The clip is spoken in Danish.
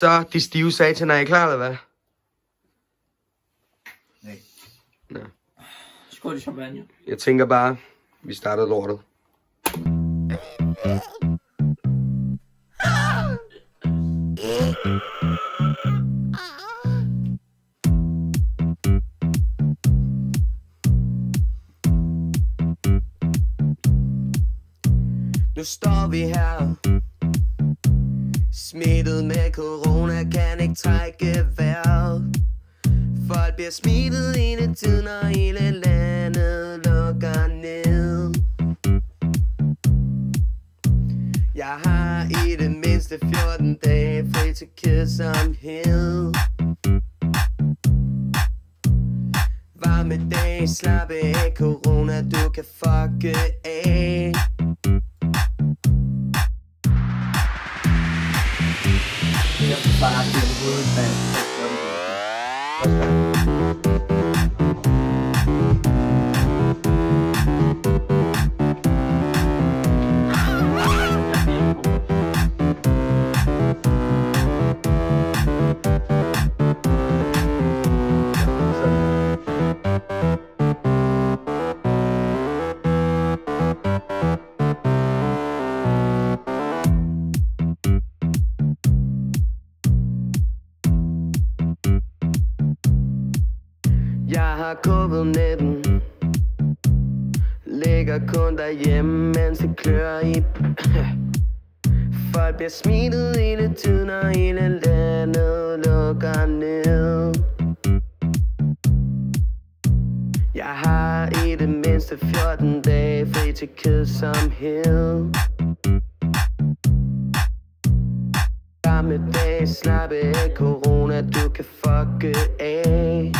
Så, de stive sataner, er I klar, eller hvad? Nej. Nå. Skål i champagne. Jeg tænker bare, vi starter lortet. Nu står vi her, smittet med corona, kan ikke trække vejret. Folk bliver smittet hele tiden, og hele landet lukker ned. Jeg har i det mindste 14 dage fri til kedsomhed. Varme dage, slappe af, corona, du kan fucke af. Jeg skal bare have det uden vand. Jeg har covid-19, ligger kun derhjemme, mens det klør i. Folk bliver smittet hele tiden, og hele landet lukker ned. Jeg har i det mindste 14 dage fri til kedsomhed. Samme dag, slappe af, corona, du kan fucke af.